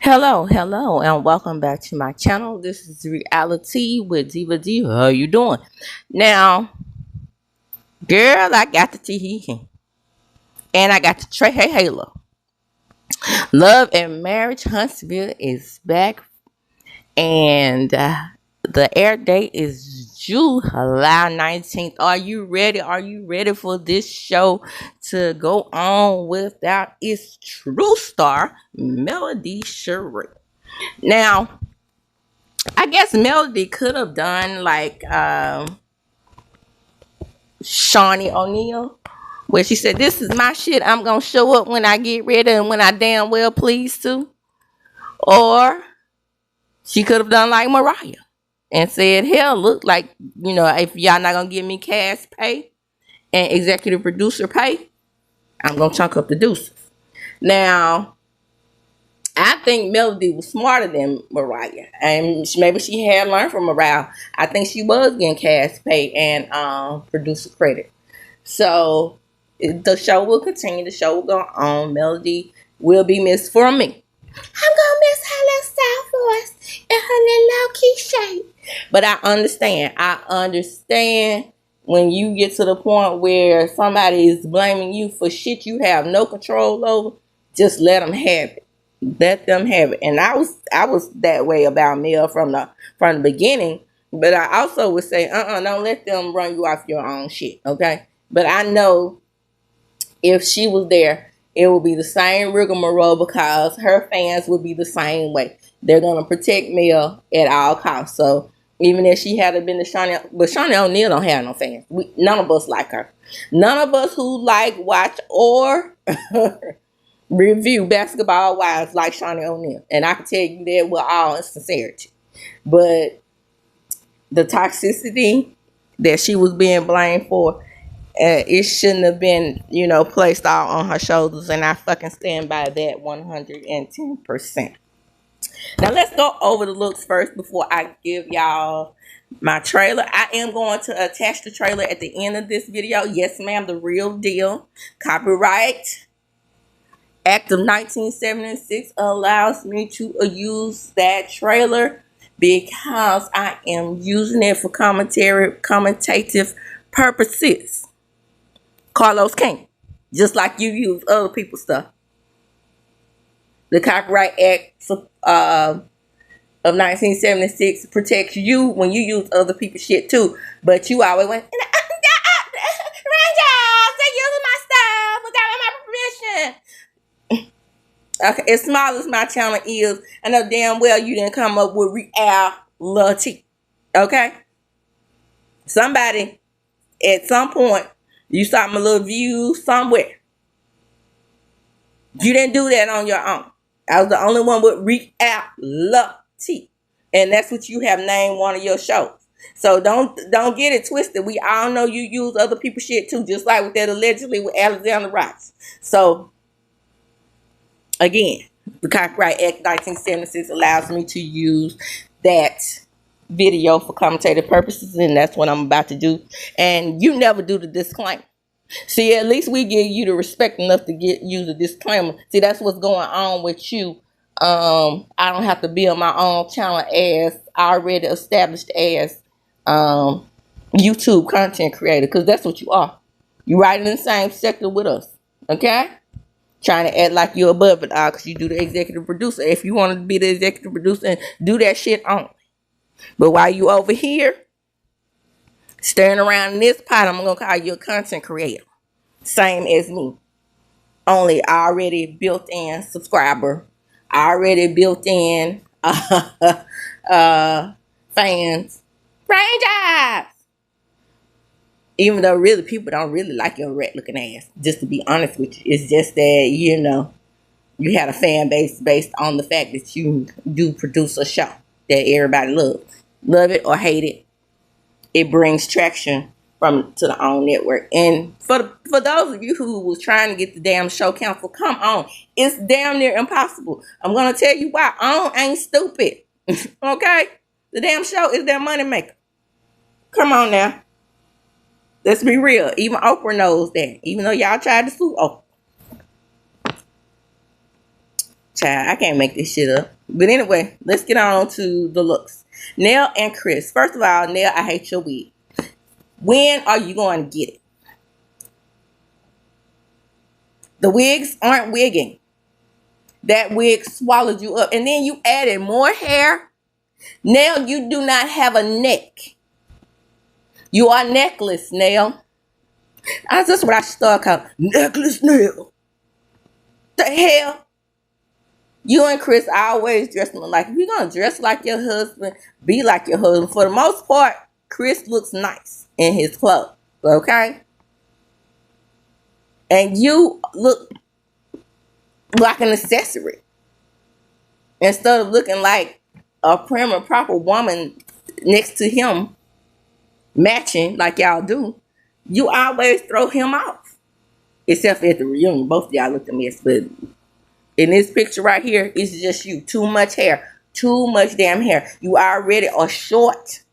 Hello, and welcome back to my channel. This is Reality with Diva D. How you doing? Now, girl, I got the tea and I got the Trey Hey Halo. Love and Marriage Huntsville is back, and the air date is July 19th. Are you ready? Are you ready for this show to go on without its true star, Melody Sheree? Now, I guess Melody could have done like Shawnee O'Neal, where she said, "This is my shit. I'm gonna show up when I get ready and when I damn well please to." Or she could have done like Mariah and said, "Hell, look like if y'all not gonna give me cash pay and executive producer pay, I'm gonna chunk up the deuces." Now, I think Melody was smarter than Mariah, and maybe she had learned from Mariah. I think she was getting cash pay and producer credit. So the show will continue. The show will go on. Melody will be missed for me. I'm gonna miss her little soft voice and her little low key shape. But I understand. I understand when you get to the point where somebody is blaming you for shit you have no control over. Just let them have it. Let them have it. And I was that way about Mel from the beginning. But I also would say, don't let them run you off your own shit. Okay. But I know if she was there, it would be the same rigmarole because her fans would be the same way. They're gonna protect Mel at all costs. So even if she had been the Shawnee, but Shawnee O'Neal don't have no fans. None of us like her. None of us who like, watch, or review basketball wives like Shawnee O'Neal. And I can tell you that with all sincerity. But the toxicity that she was being blamed for, it shouldn't have been, placed all on her shoulders. And I fucking stand by that 110%. Now let's go over the looks first before I give y'all my trailer. I am going to attach the trailer at the end of this video. Yes, ma'am, the real deal. Copyright Act of 1976 allows me to use that trailer because I am using it for commentative purposes. Carlos King, just like you use other people's stuff. The Copyright Act of 1976 protects you when you use other people's shit too. But you always went, Rangers, they using my stuff without my permission. Okay, as small as my channel is, I know damn well you didn't come up with reality. Okay? Somebody, at some point, you saw my little views somewhere. You didn't do that on your own. I was the only one with reality. And that's what you have named one of your shows. So don't get it twisted. We all know you use other people's shit too, just like with that allegedly with Alexander Rocks. So again, the Copyright Act 1976 allows me to use that video for commentative purposes, and that's what I'm about to do. And you never do the disclaimer. See, at least we give you the respect enough to use a disclaimer. See, that's what's going on with you. I don't have to build my own channel as already established as YouTube content creator, because that's what you are. You right in the same sector with us, okay? Trying to act like you're above it all because you do the executive producer. If you want to be the executive producer, and do that shit on. But while you over here staring around in this pot, I'm gonna call you a content creator, same as me. Only already built in subscriber, already built in fans, franchise. Even though really people don't really like your rat looking ass, just to be honest with you. It's just that, you had a fan base based on the fact that you do produce a show that everybody loves. Love it or hate it, it brings traction to the own network. And for those of you who was trying to get the damn show canceled, come on. It's damn near impossible. I'm going to tell you why. OWN ain't stupid. Okay? The damn show is their moneymaker. Come on now. Let's be real. Even Oprah knows that. Even though y'all tried to sue Oprah. Child, I can't make this shit up. But anyway, let's get on to the looks. Nell and Chris. First of all, Nell, I hate your wig. When are you going to get it? The wigs aren't wigging. That wig swallowed you up. And then you added more hair. Now you do not have a neck. You are necklace, Nell. That's just what I should start calling necklace Nell. The hell? You and Chris always dressing like, if you're going to dress like your husband, be like your husband. For the most part, Chris looks nice in his clothes. Okay? And you look like an accessory. Instead of looking like a prim and proper woman next to him, matching like y'all do, you always throw him off. Except for at the reunion, both of y'all looked a mess. But in this picture right here, it's just you. Too much hair. Too much damn hair. You already are short.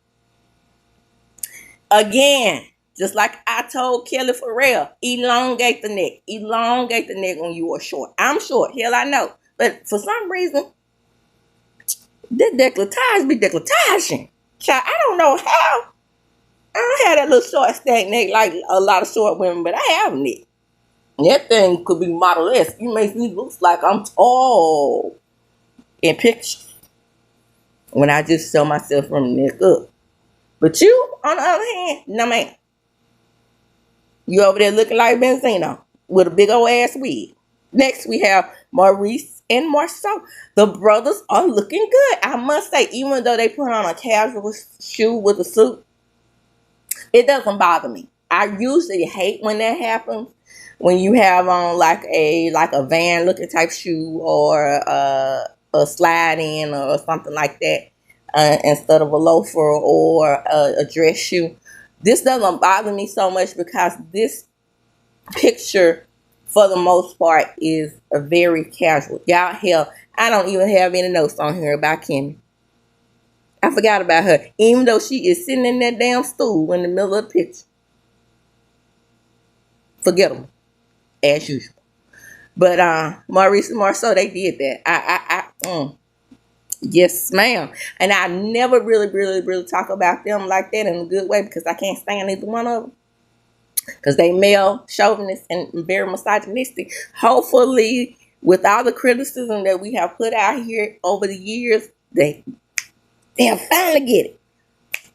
Again, just like I told Kelly Farrell, elongate the neck. Elongate the neck when you are short. I'm short. Hell, I know. But for some reason, that decolletage be decolletaging. Child, I don't know how. I don't have that little short stack neck like a lot of short women, but I have a neck. That thing could be model-esque. You make me look like I'm tall in pictures when I just show myself from the neck up. But you, on the other hand, no ma'am. You over there looking like Benzino with a big old ass wig. Next we have Maurice and Marceau. The brothers are looking good. I must say, even though they put on a casual shoe with a suit, it doesn't bother me. I usually hate when that happens. When you have on like a van looking type shoe or a slide in or something like that instead of a loafer or a dress shoe. This doesn't bother me so much because this picture, for the most part, is a very casual. Y'all, hell, I don't even have any notes on here about Kimmy. I forgot about her, even though she is sitting in that damn stool in the middle of the picture. Forget them, as usual. But Maurice and Marceau, they did that. Yes, ma'am. And I never really talk about them like that in a good way because I can't stand either one of them. Because they male chauvinists and very misogynistic. Hopefully, with all the criticism that we have put out here over the years, they'll finally get it.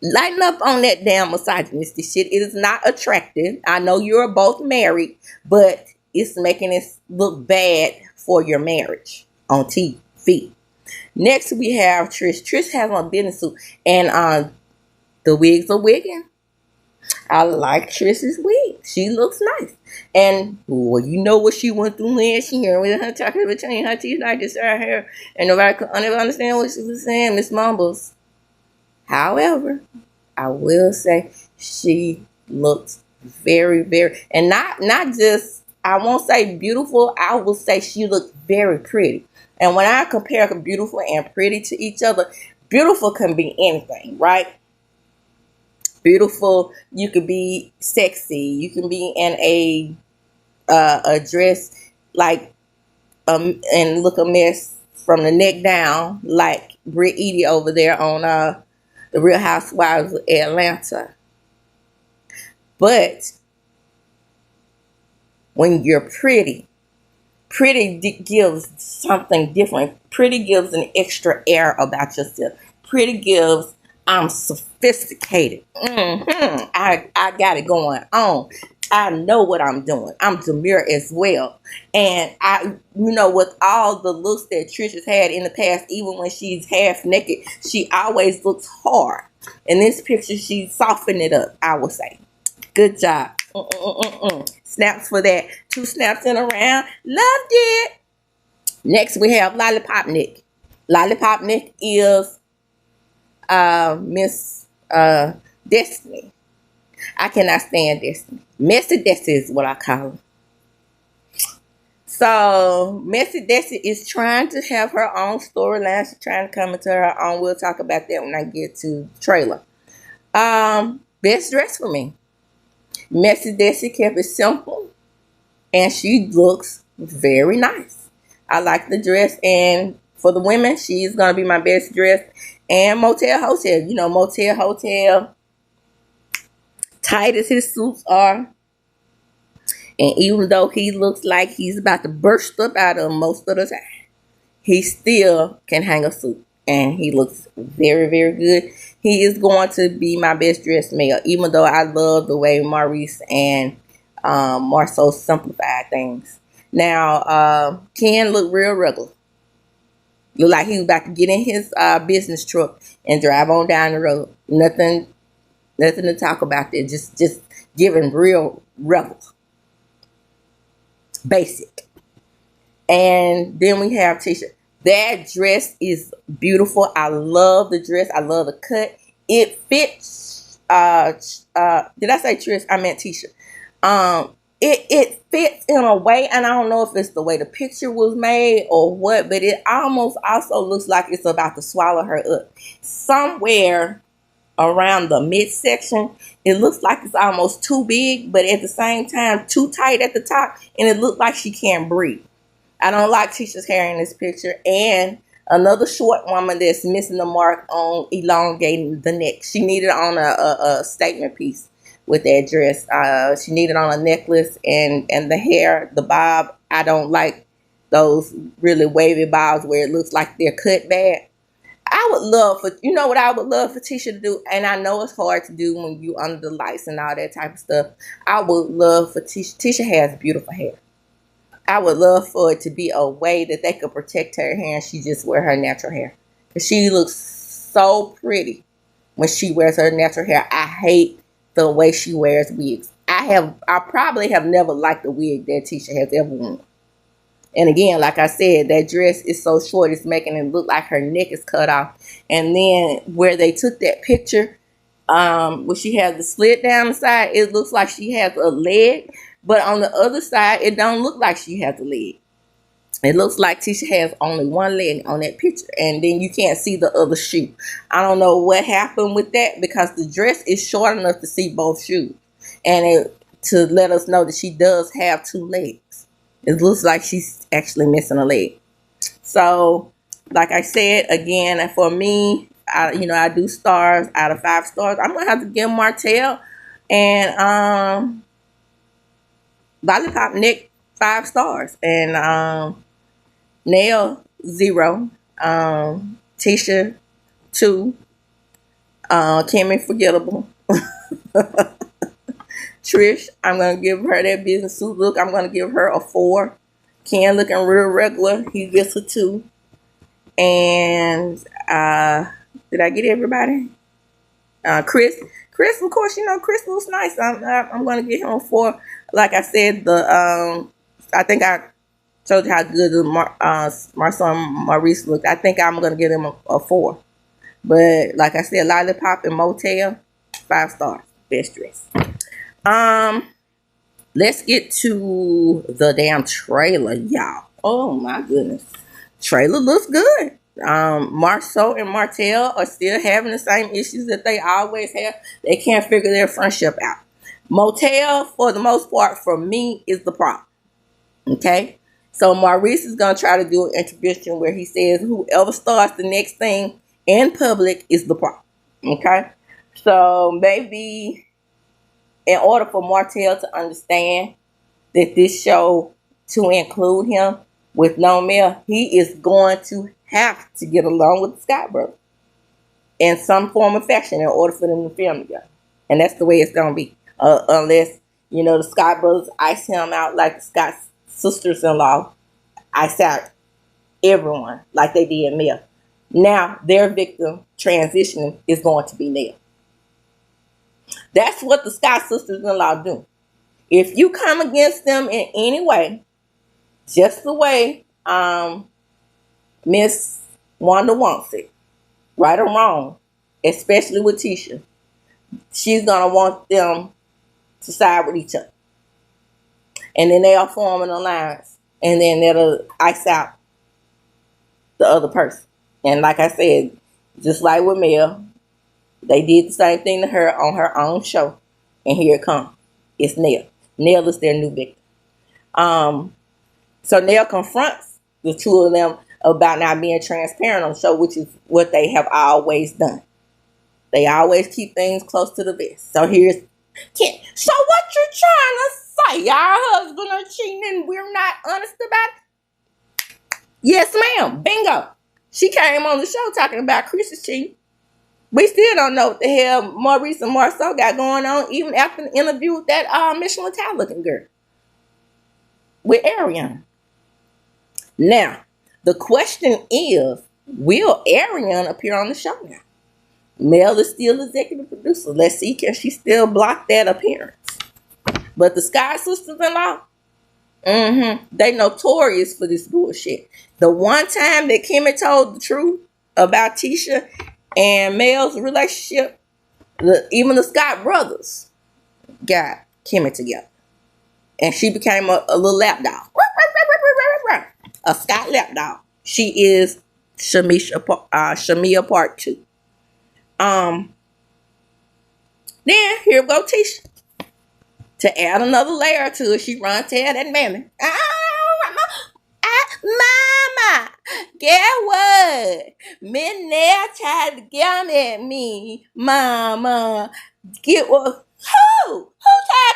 Lighten up on that damn misogynistic shit. It is not attractive. I know you're both married, but it's making it look bad for your marriage on TV. Next, we have Trish. Trish has on a business suit, and the wigs are wigging. I like Trish's wig. She looks nice. And, well, you know what she went through last year with her talking between her teeth like this right here. And nobody could understand what she was saying, Miss Mumbles. However, I will say she looks very, and not just, I won't say beautiful, I will say she looks very pretty. And when I compare beautiful and pretty to each other, beautiful can be anything, right? Beautiful, you could be sexy. You can be in a dress like and look a mess from the neck down, like Britt Edie over there on the Real Housewives of Atlanta. But when you're pretty gives something different. Pretty gives an extra air about yourself. Pretty gives, I'm sophisticated. I got it going on. I know what I'm doing. I'm demure as well. And with all the looks that Trish has had in the past, even when she's half naked, she always looks hard. In this picture, she softened it up, I would say. Good job. Snaps for that. 2 snaps in a round. Loved it. Next, we have Lollipop Nick. Lollipop Nick is Miss Destiny. I cannot stand Destiny. Messy Destiny is what I call her. So, Messy Destiny is trying to have her own storyline. She's trying to come into her own. We'll talk about that when I get to the trailer. Best dress for me. Messy Destiny kept it simple. And she looks very nice. I like the dress, and for the women, she's gonna be my best dress. And Motel Hotel, you know, Motel Hotel, tight as his suits are, and even though he looks like he's about to burst up out of them most of the time, he still can hang a suit, and he looks very, very good. He is going to be my best dressed male, even though I love the way Maurice and Marceau simplified things. Now, Ken looked real regular. Looked like he was about to get in his business truck and drive on down the road. Nothing to talk about there. Just giving real regular, basic. And then we have Tisha. That dress is beautiful. I love the dress. I love the cut. It fits. Did I say Trish? I meant Tisha. It fits in a way, and I don't know if it's the way the picture was made or what, but it almost also looks like it's about to swallow her up. Somewhere around the midsection, it looks like it's almost too big, but at the same time too tight at the top, and it looks like she can't breathe. I don't like Tisha's hair in this picture. And another short woman that's missing the mark on elongating the neck. She needed on a statement piece with that dress. She needed on a necklace, and the hair, the bob. I don't like those really wavy bobs where it looks like they're cut bad. I would love for, you know what I would love for Tisha to do, and I know it's hard to do when you under the lights and all that type of stuff. I would love for Tisha. Tisha has beautiful hair. I would love for it to be a way that they could protect her hair and she just wear her natural hair. Because she looks so pretty when she wears her natural hair. I hate the way she wears wigs. I probably have never liked a wig that Tisha has ever worn. And again, like I said, that dress is so short, it's making it look like her neck is cut off. And then where they took that picture, where she has the slit down the side, it looks like she has a leg. But on the other side, it don't look like she has a leg. It looks like Tisha has only one leg on that picture. And then you can't see the other shoe. I don't know what happened with that, because the dress is short enough to see both shoes. And to let us know that she does have two legs. It looks like she's actually missing a leg. So, like I said, again, for me, I do stars out of 5 stars. I'm going to have to give Martell and Lollipop Nick 5 stars, and Nail 0, Tisha 2, Kimmy Forgettable, Trish, I'm gonna give her that business suit look. I'm gonna give her a 4. Ken looking real regular, he gets a 2. And did I get everybody? Chris, of course, Chris looks nice. I'm going to give him a 4. Like I said, I think I told you how good Marceau and Maurice looked. I think I'm going to give him a 4. But like I said, Lollipop and Motel, 5 stars, best dress. Let's get to the damn trailer, y'all. Oh my goodness, trailer looks good. Marceau and Martell are still having the same issues that they always have. They can't figure their friendship out. Motel, for the most part, for me, is the problem. Okay? So Maurice is going to try to do an intervention where he says whoever starts the next thing in public is the problem. Okay? So maybe in order for Martell to understand that this show to include him with no male, he is going to have to get along with the Scott brothers in some form of fashion in order for them to film together. And that's the way it's going to be. Unless, the Scott brothers ice him out like the Scott sisters-in-law ice out everyone like they did Mel. Now, their victim transitioning is going to be Nell. That's what the Scott sisters-in-law do. If you come against them in any way, just the way Miss Wanda wants it, right or wrong, especially with Tisha, she's going to want them to side with each other. And then they'll form an alliance, and then it'll ice out the other person. And like I said, just like with Mel, they did the same thing to her on her own show. And here it comes. It's Nell. Nell is their new victim. So Nell confronts the two of them about not being transparent on the show, which is what they have always done. They always keep things close to the vest. So here's Kim. So what you trying to say? Our husband are cheating and we're not honest about it? Yes, ma'am. Bingo. She came on the show talking about Chris is cheating. We still don't know what the hell Maurice and Marceau got going on, even after the interview with that Michelin tile looking girl with Ariana. Now, the question is, will Ariana appear on the show now? Mel is still executive producer. Let's see, can she still block that appearance? But the Sky sisters-in-law, they notorious for this bullshit. The one time that Kimmy told the truth about Tisha and Mel's relationship, even the Scott brothers got Kimmy together. And she became a little lap dog. A Scott lap dog. She is Shamia Part 2. Then here we go Tisha. To add another layer to it, she run tell that mammy. Mama, guess what? Minette tried to get at me, Mama. Get what? Who tried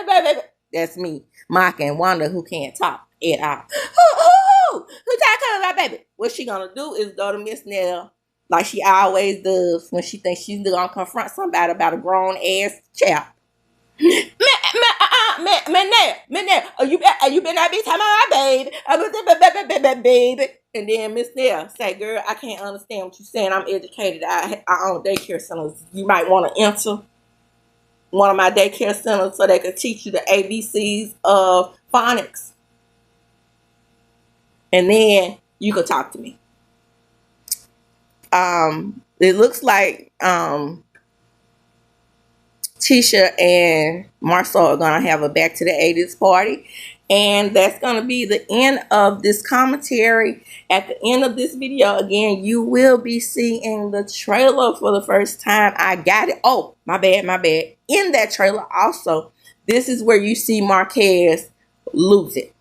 to? That's me, Mike and Wanda, who can't talk at all. Who tried to come about baby? What she gonna do is go to Miss Nell like she always does when she thinks she's gonna confront somebody about a grown ass chap. Man, you been out this time of my baby. And then Miss Nell say, girl, I can't understand what you're saying. I'm educated. I own daycare centers. You might want to enter one of my daycare centers so they could teach you the ABCs of phonics. And then you could talk to me. It looks like Tisha and Marceau are going to have a Back to the 80s party. And that's going to be the end of this commentary. At the end of this video, again, you will be seeing the trailer for the first time. I got it. Oh, my bad. In that trailer also, this is where you see Marquez lose it.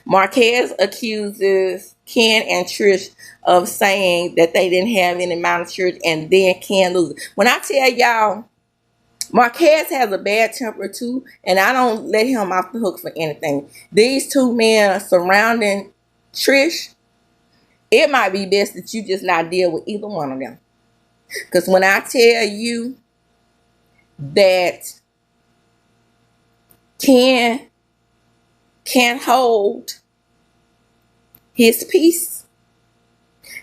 Marquez accuses Ken and Trish of saying that they didn't have any amount of church, and then Ken loses. When I tell y'all, Marquez has a bad temper too, and I don't let him off the hook for anything. These two men surrounding Trish, it might be best that you just not deal with either one of them. Because when I tell you that Ken can't hold his peace,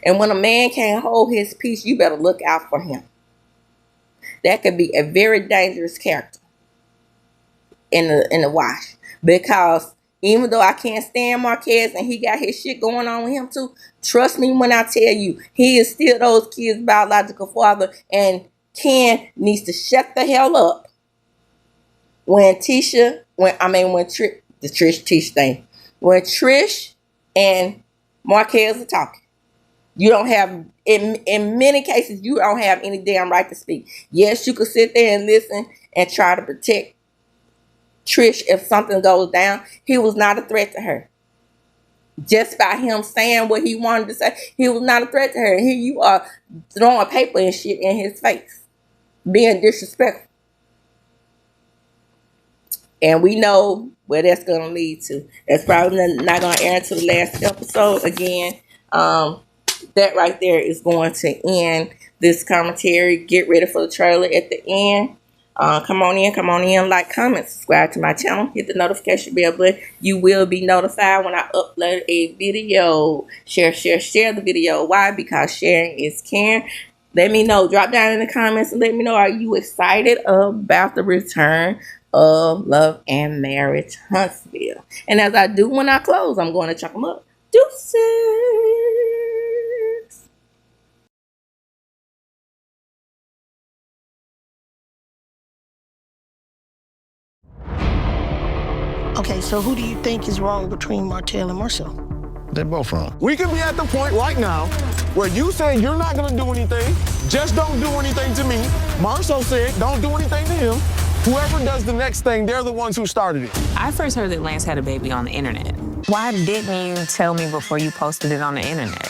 and when a man can't hold his peace, you better look out for him. That could be a very dangerous character in the wash. Because even though I can't stand Marquez and he got his shit going on with him too, trust me when I tell you, he is still those kids' biological father, and Ken needs to shut the hell up when Trish and Marquez are talking. You don't have, in many cases, you don't have any damn right to speak. Yes, you could sit there and listen and try to protect Trish if something goes down. He was not a threat to her. Just by him saying what he wanted to say, he was not a threat to her. Here you are throwing paper and shit in his face, being disrespectful. And we know where that's going to lead to. That's probably not going to air until the last episode. Again, that right there is going to end this commentary. Get ready for the trailer at the end. Come on in, like, comment, subscribe to my channel, hit the notification bell button. You will be notified when I upload a video. Share the video. Why? Because sharing is caring. Let me know. Drop down in the comments and let me know, are you excited about the return of Love and Marriage Huntsville? And as I do when I close, I'm going to chuck them up. Deuces. Okay, so who do you think is wrong between Martell and Marceau? They're both wrong. We can be at the point right now where you say you're not gonna do anything, just don't do anything to me. Marceau said don't do anything to him. Whoever does the next thing, they're the ones who started it. I first heard that Lance had a baby on the internet. Why didn't you tell me before you posted it on the internet?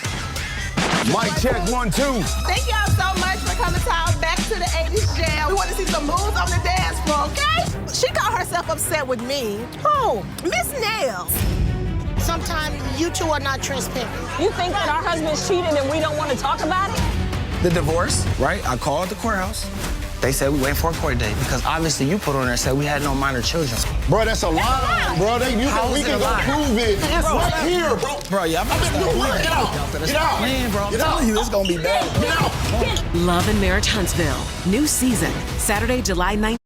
Mic check 1, 2. Thank y'all so much for coming to our Back to the 80s jam. We want to see some moves on the dance floor, okay? She got herself upset with me. Who? Miss Nails. Sometimes you two are not transparent. You think that our husband's cheated and we don't want to talk about it? The divorce, right? I called the courthouse. They said we waiting for a court date because obviously you put on there said we had no minor children. Bro, that's a lie, bro. We can go prove it. It's right here, bro. Bro, yeah, I'm gonna Get out. Get out. Man, bro, I'm telling you, it's gonna be bad. Get out. Love and Marriage Huntsville. New season, Saturday, July 19th.